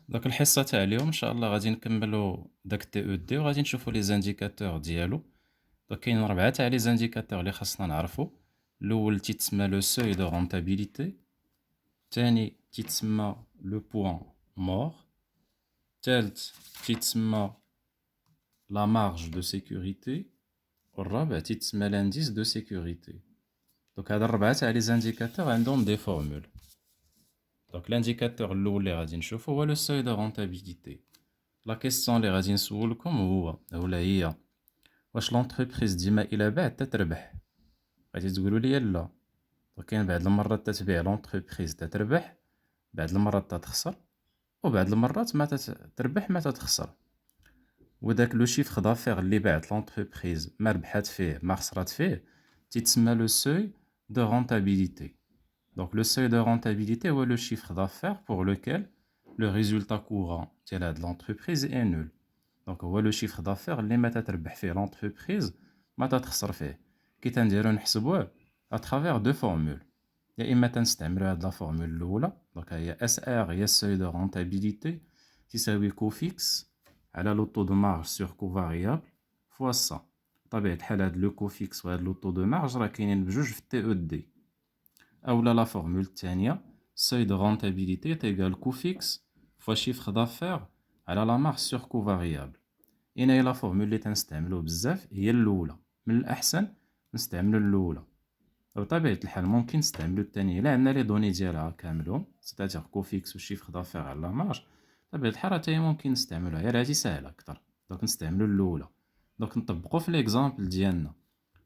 داك الحصة تاع اليوم إن شاء الله غادي نكمّلوا داك TED وغادي نشوفوا لي زانديكاتور ديالو. دونك كاين 4 تاع لي زانديكاتور اللي خاصنا نعرفوا. الأول تيتسمى لو سوي دو رونتابيليتي، الثاني تيتسمى لو بوان مور، الثالث تيتسمى لا مارج دو سيكوريتي، والرابع تيتسمى لانديس دو سيكوريتي. دونك هاد 4 تاع لي زانديكاتور عندهم دي فورمول. دونك لانديكاتور الأول اللي غادي نشوفو هو لو سوي دو رونتابيليتي. لا كيسيون اللي غادي نسولكم هي واش لونتربريز ديما إلا باعت تتربح؟ غادي تقولوا لي لا. وكاين بعض المرات تتبيع لونتربريز تتربح، بعض المرات تتخسر، وبعض المرات ما تتربح ما تتخسر. وداك لو شيفر دافير اللي باعت لونتربريز ما ربحات فيه ما خسرات فيه تيتسمى لو سوي دو رونتابيليتي. دونك لو سوي دو رونتابيليتي هو لو شيفر دافير pour lequel le résultat courant ديال هاد لونتربريز est nul. دونك هو لو شيفر دافير اللي ما تتربح فيه لونتربريز ما تتخسر فيه. كي تنديرو نحسبوه اترافير دو فورمول، يا اما تنستعملو هاد لا فورمول الاولى، دونك هي اس ار هي السوي دو رونتابيليتي تساوي كو فيكس على لو طو دو مارج سور كو فاريابل فوا سا. بطبيعة الحال هاد لو كو فيكس وهاد لو طو دو مارج راه كاينين بجوج في تي او دي. اولا لا فورمول الثانية سوي دو رونتابيليتي تيغال كو فيكس فوا شيفر دافير على لا مارج سور كو فاريابل. هنايا لا فورمول اللي تنستعملو بزاف هي الاولى، من الاحسن نستعملو الاولى. بطبيعة الحال ممكن نستعملو الثانية الا عندنا لي دوني ديالها كاملون، سيتاتيغ كو فيكس و شيفر دافير على لا مارج. بطبيعة الحال حتى هي ممكن نستعملوها، غير هادي ساهلة اكتر. دونك نستعملو الاولى. دونك نطبقو في ليكزامبل ديالنا.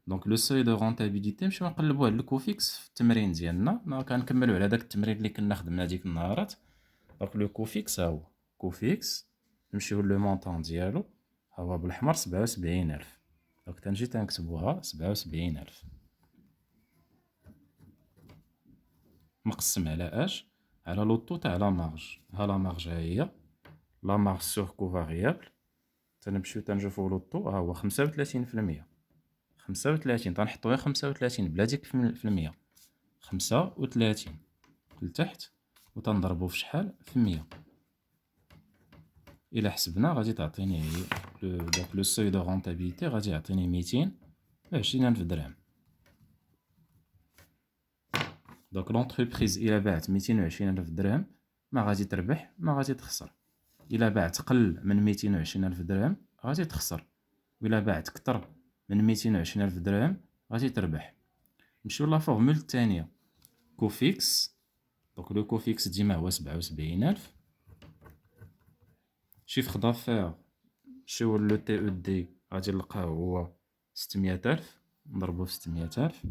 دونك لو سوي دو رونتابيليتي نمشيو نقلبو على الكوفيكس في التمرين ديالنا، كنكملو على داك التمرين اللي كنا خدمنا ديك النهارات. دونك لو كوفيكس ها هو كوفيكس، نمشيو لو مونطون ديالو ها هو بالحمر 77,000. دونك تنجي تنكتبوها 77,000 مقسم على اش؟ على لوطو تاع لا مارج. ها لا مارج ها هي لا مارج سور كو فاريابل. تنمشيو تنشوفو لوطو ها هو 35%. 35 تنحطو غير 35 بلا ديك في المية. 35 لتحت وتنضربو في شحال؟ في 100. إلا حسبنا غادي تعطيني هي دونك لو سوي دو رونتابيليتي غادي يعطيني 220,000 درهم. دونك لونتربريز إلا باعت 220,000 درهم ما غادي تربح ما غادي تخسر. إلا باعت قل من 220,000 درهم غادي تخسر، وإلا باعت كتر من 220,000 درهم غادي تربح. نمشيو لا فورمول الثانية كوفيكس. دونك لو كوفيكس ديما هو 77,000. شيفر دافير نمشيو لو تي او دي غادي نلقاو هو 600,000، نضربو في 600,000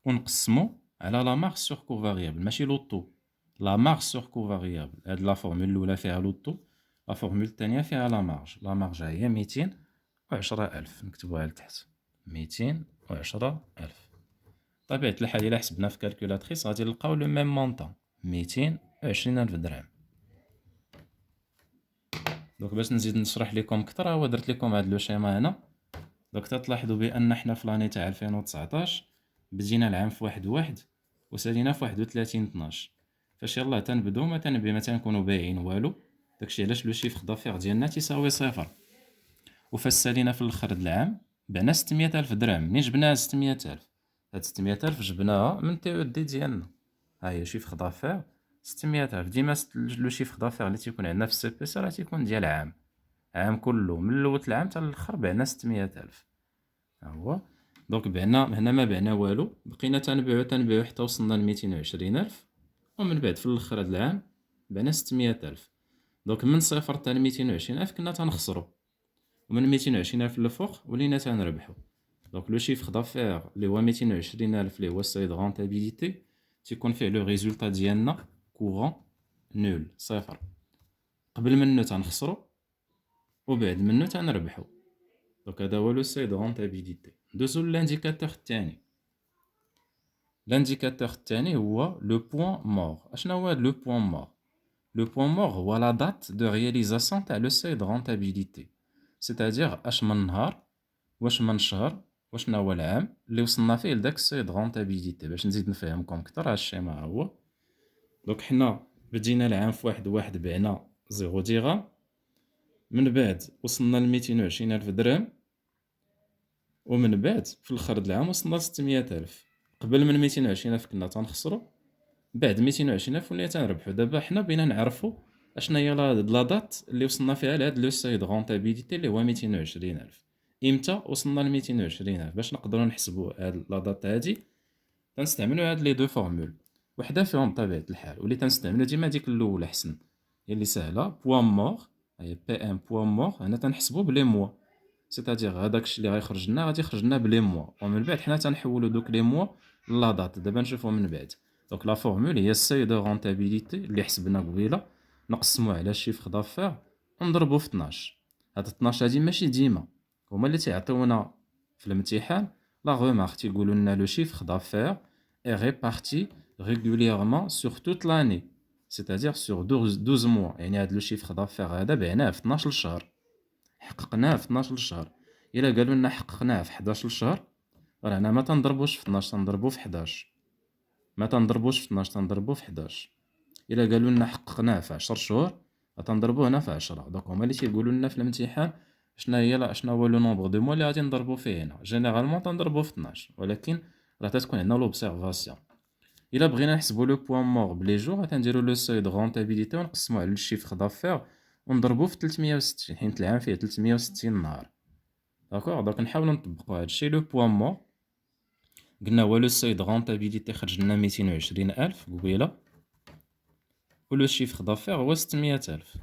ونقسمو على لا مارج سور كو فاريابل، ماشي لوطو، لا مارج سور كو فاريابل. هاد لا فورمول الاولى فيها لوطو، لا فورمول الثانية فيها لا مارج. لا مارج هي 210,000، نكتبوها لتحت 210,000. طبيعة الحال إلا حسبنا في كالكولاتريس غادي نلقاو لو ميم مونطون 220,000 درهم. دونك باش نزيد نشرح لكم كتر هو درت لكم هاد لو شيما هنا. دونك تلاحظوا بان حنا في لاني تاع 2019 بدينا العام في 1/1 وسالينا في 31/12. فاش يلاه تنبدو ما تنكونوا بايعين والو، داكشي علاش لو شيفر دافير ديالنا تيساوي صفر. وفاش سالينا في الاخر د العام بعنا 600,000 درهم. منين جبناها 600,000؟ هاد 600,000 جبناها من تي او دي ديالنا. ها هي شيفر دافير 600,000. ديما لو شيفر دافير اللي تيكون عندنا في السي بي سي راه تيكون ديال عام كله، من الاول العام حتى الاخر بعنا 600,000. ها هو. دونك بعنا هنا ما بعنا والو، بقينا تنبيعو حتى وصلنا ل 220,000، ومن بعد في الاخر هاد العام بعنا 600,000. دونك من صفر حتى ل 220,000 كنا تنخسرو، ومن 220,000 للفوق ولينا تنربحو. دونك لو شيفر دافير اللي هو 220,000 اللي هو السوي دو رونتابيليتي تيكون فيه لو ريزولتا ديالنا كورون نول، صفر. قبل منو تنخسرو وبعد منو تنربحو. دونك هذا هو لو سوي دو رونتابيليتي. ندوزو للانديكاتور الثاني. لانديكاتور الثاني هو لو بوين مور. اشنا هو هاد لو بوين مور؟ لو بوين مور هو لا دات دو رياليزاسيون تاع لو سوي دو رونتابيليتي، سيتادير اش من نهار، واش من شهر، وشنا هو العام اللي وصلنا فيه لداك السوي دو رونتابيليتي. باش نزيد نفهمكم كتر هاد الشيما ها هو. دونك حنا بدينا العام في 1/1 بعنا 0 درهم، من بعد وصلنا ل 220,000 درهم، ومن بعد في الاخر د العام وصلنا ل 600,000. قبل من 220,000 كنا تنخسروا، بعد 220,000 ولينا تنربحوا. دابا حنا بغينا نعرفوا اشنا هي لا دات اللي وصلنا فيها لهاد لو ساي دو رونتابيليتي اللي هو 220,000. امتى وصلنا ل 220,000؟ باش نقدروا نحسبوا هاد لا دات هادي تنستعملوا هاد لي دو فورمول، وحده فيهم بطبيعه الحال واللي تنستعملوا ديما ديك الاولى حسن، هي اللي سهله. بوان مور، هي بي ام بوان مور، هنا تنحسبوا بلي موا، سيتادير هذاك الشيء اللي غيخرج لنا غادي يخرج لنا بلي موا، ومن بعد حنا تنحولوا دوك لي موا لا دات. دابا نشوفوا من بعد. دونك لا فورمول هي السي دو رونتابيليتي اللي حسبنا قبيله، نقسموه على شيفر دافير ونضربوه في 12. هاد 12 هادي ماشي ديما، هما اللي تيعطيونا في الامتحان لا غومارك، تيقولوا لنا لو شيفر دافير est réparti régulièrement sur toute l'année, c'est-à-dire sur 12 mois. يعني هاد لو شيفر دافير هذا بعناه في 12 شهر، حققناه في 12 شهر. الا قالوا لنا حققناه في 11 شهر، راه هنا ما تنضربوش في 12، تنضربو في 11. ما تنضربوش في 12، تنضربو في 11. الا قالوا لنا حققناه في 10 شهور، تنضربوه هنا في 10. دونك هما اللي تيقولوا لنا في الامتحان شنو هو لو نومبر دو موا اللي غادي نضربو فيه هنا. جينيرالمون تنضربو في 12، ولكن راه تتكون عندنا لوبسيرفاسيون. الا بغينا نحسبوا لو بوان مور بلي جور، تنديروا لو سوي دو رونتابيليتي ونقسموه على الشيفر دافير ونضربوه في 360، حيت العام فيه 360 نهار. داكوغ، دونك نحاولوا نطبقوا هادشي. لو بوان مور قلنا هو لو سوي دو رونتابيليتي، خرج لنا 220,000 قبيله، ولو شيفر دافير هو 600,000،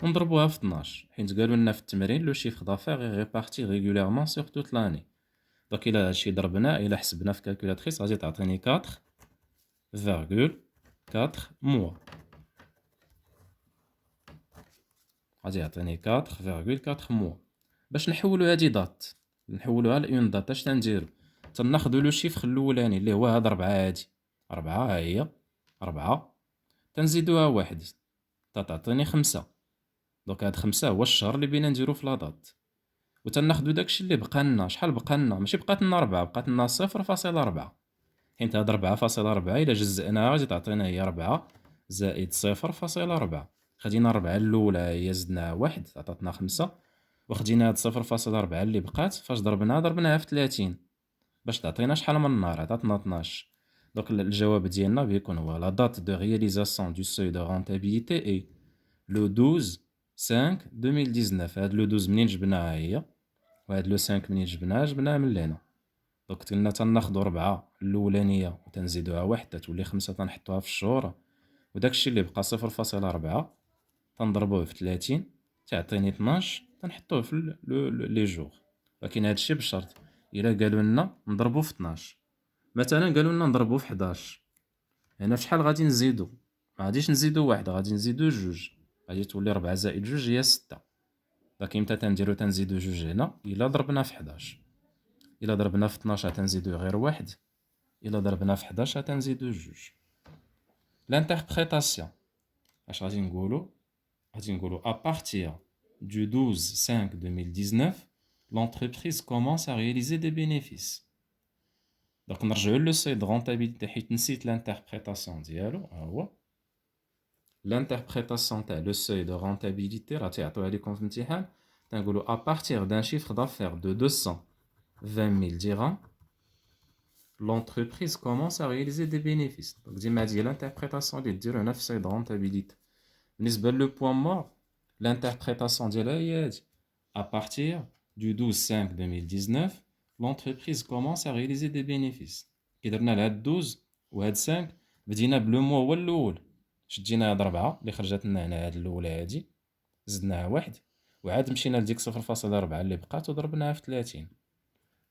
ونضربوها في 12 حيت قالوا لنا في التمرين لو شيفر دافير اي ريبارتي ريغوليرمون سور توت لاني. دونك الا هادشي ضربناه، الا حسبنا في كالكولاتريس غادي تعطيني 4,4 موا، غادي يعطيني 4,4 موا. باش نحولوا هادي دات، نحولوها لأون دات، اش تنديرو؟ تناخدو لو شيفر الاولاني اللي هو هاد 4 هادي، 4 ها هي 4، تنزيدوها 1 تعطيني 5. دونك هاد 5 هو الشهر اللي بينا نديرو في لا دات. و تناخدو داكشي اللي بقى لنا. شحال بقى لنا؟ ماشي بقات لنا 4، بقات لنا 0.4، حيت هاد 4.4 الا جزأناها غادي تعطينا هي 4 زائد 0.4. خدينا 4 الاولى هي زدناها 1 عطاتنا 5، وخدينا هاد 0.4 اللي بقات فاش ضربناها في 30 باش تعطينا شحال من نهار، عطاتنا 12. دونك الجواب ديالنا بيكون هو لا دات دو رياليزاسيون دو سوي دو رونتابيليتي اي لو 12/5/2019. هاد لو 12 منين جبناها هي، وهاد لو 5 منين جبناها من لهنا. دونك قلنا تناخدو 4 الاولانيه وتنزيدوها 1 تتولي 5، تنحطوها في الشهور، وداكشي اللي بقى 0.4 تنضربوه في 30 تعطيني 12، تنحطوه في لي جور. ولكن هادشي بشرط الا قالوا لنا نضربو في 12. مثلا قالوا لنا نضربو في 11، هنا فشحال غادي نزيدو؟ ما غاديش نزيدو 1، غادي نزيدو 2، غادي تولي 4 زائد 2 هي 6. دونك امتى تنديرو؟ تنزيدو 2 هنا الا ضربنا في 11. الا ضربنا في 12 تنزيدو غير 1، الا ضربنا في 11 تنزيدو 2. لانتربريتاسيون اش غادي نقولو؟ غادي نقولو à partir du 12/5/2019 l'entreprise commence à réaliser des bénéfices. دونك نرجعو لو سي دو رونتابيليتي حيت نسيت لانتربريتاسيون ديالو. ها هو لانتربريتاسيون تاع لو سوي دو رونتابيليتي، راه تيعطيوها ليكم في الامتحان. تنقولو à partir d'un chiffre d'affaires de 220,000 dirhams l'entreprise commence à réaliser des bénéfices. Donc ديما هادي هي لانتربريتاسيون اللي ديرو هنا في السي دو رونتابيليتي. بالنسبه لو بوان مور، l'interprétation ديالها هي هادي à partir du 12/5/2019 l'entreprise commence à réaliser des bénéfices. كي درنا لهاد 12 وهاد 5 بدينا بلو موا هو الاول، شدينا هاد 4 اللي خرجت لنا هنا، هاد الاولى هادي زدناها 1، وعاد مشينا لديك 0.4 اللي بقات وضربناها في 30.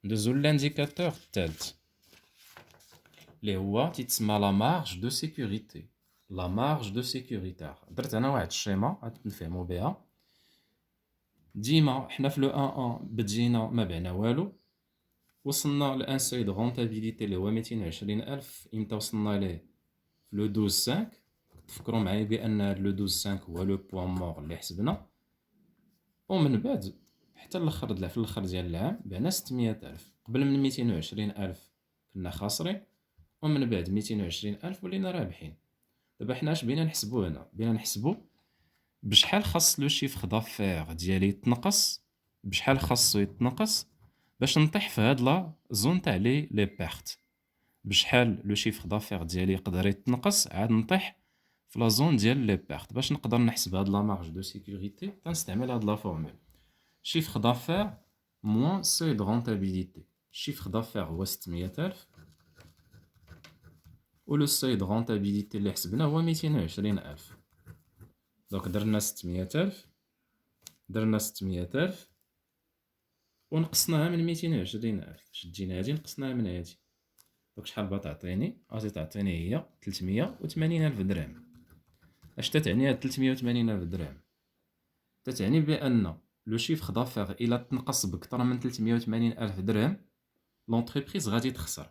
ندوزو للانديكاتور الثالث اللي هو تيتسمى لا مارج دو سيكوريتي. لا مارج دو سيكوريتي درت انا واحد الشيما غتنفهموا بها. ديما حنا في لو 1 بدينا ما بعنا والو، وصلنا لان سوي دو رونتابيليتي اللي هو 220,000. امتى وصلنا ليه؟ في لو 12/5. تفكروا معايا بان لو 12/5 هو لو بوان مور اللي حسبنا، ومن بعد حتى الاخر في الاخر ديال العام بعنا 600,000. قبل من 220,000 كنا خاسرين، ومن بعد 220,000 ولينا رابحين. دابا حنا اش بغينا نحسبو هنا؟ بغينا نحسبو بشحال خاص لو شيفر دافير ديالي يتنقص، بشحال خاصو يتنقص باش نطيح في هاد لا زون تاع لي بيرت، بشحال لو شيفر دافير ديالي يقدر يتنقص عاد نطيح في لا زون ديال لي بيرت. باش نقدر نحسب هاد لا مارج دو سيكوريتي تنستعمل هاد لا فورمول chiffre d'affaires moins seuil de rentabilité. Chiffre d'affaires هو 600,000 و لو seuil de rentabilité اللي حسبنا هو 220,000. دونك درنا 600,000 درنا 600,000 ونقصناها من 220,000. شدينا هادي نقصناها من هادي، دونك شحال بغا تعطيني؟ غادي تعطيني هي 380,000 درهم. اش تتعني هاد 380,000 درهم؟ تتعني بأن لو شيفر دافير إلا تنقص بكثر من 380,000 درهم لونتربريز غادي تخسر.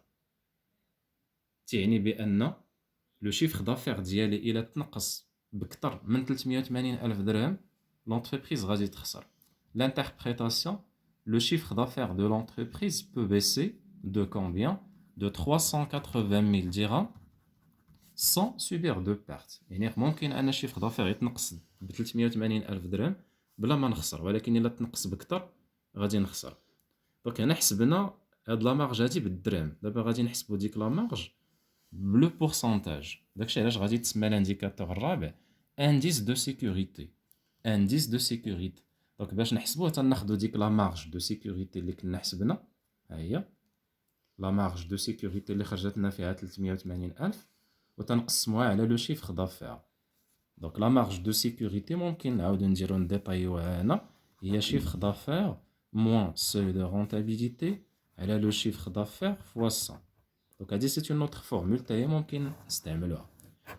تعني بأن لو شيفر دافير ديالي إلا تنقص بكثر من 380,000 درهم l'entreprise غادي تخسر. L'interprétation, le chiffre d'affaires de l'entreprise peut baisser de combien? De 380 000 dirhams sans subir de perte. يعني ممكن أن chiffre d'affaires يتنقص ب 380,000 درهم بلا ما نخسر، ولكن إلا تنقص بكثر غادي نخسر. دونك هنا حسبنا هاد لا مارج هادي بالدرهم، دابا غادي نحسبو ديك لا مارج بلو بورسونتاج. داكشي علاش غادي تسمى لانديكاتور الرابع انديس دو سيكوريتي. انديس دو سيكوريتي. دونك باش نحسبوه تناخدو ديك لا مارج دو سيكوريتي اللي كنا حسبنا، ها هي لا مارج دو سيكوريتي اللي خرجت لنا فيها 380,000 وتنقسموها على لو شيفر دافير. دونك لا مارج دو سيكوريتي ممكن نعاودو نديرو نديطايوها هنا، هي شيفر دافير موان سوي دو رونتابيليتي على لو شيفر دافير فوا 100. دونك هادي سي اون اوتر فورمول تا هي ممكن نستعملوها.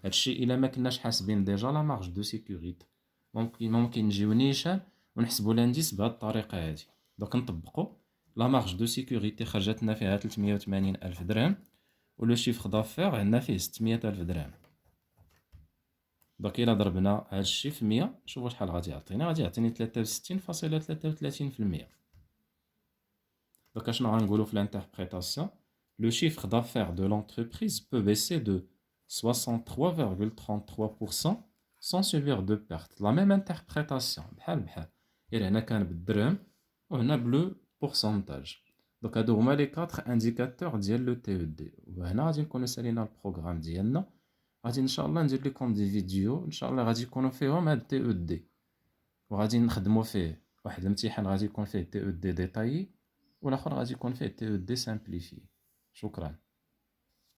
هادشي الا ما كناش حاسبين ديجا لا مارج دو سيكوريتي ممكن نجيو نيشان ونحسبوا لانديس بهاد الطريقه هادي. دونك نطبقوا لا مارج دو سيكوريتي خرجت لنا فيها 380,000 درهم ولو شيفر دافير عندنا فيه 600,000 درهم. دونك الا ضربنا هادشي في 100 شوفوا شحال غادي يعطينا، غادي يعطيني 63.33%. دونك اشنو غنقولوا في الانتربريتاسيون؟ Le chiffre d'affaires de l'entreprise peut baisser de 63,33% sans subir de perte. La même interprétation. بحال بحال. غير هنا كان بالدرهم وهنا بلو بورسونتاج. دونك هادو هما لي 4 انديكاتور ديال لو تي او دي. وهنا غادي نكونو سالينا البروغرام ديالنا. غادي ان شاء الله ندير لكم دي فيديو ان شاء الله غادي يكونوا فيهم هاد تي او دي. وغادي نخدموا فيه واحد الامتحان غادي يكون فيه تي او دي ديتايي والاخر غادي يكون فيه تي او دي سامبليفي. شكرا.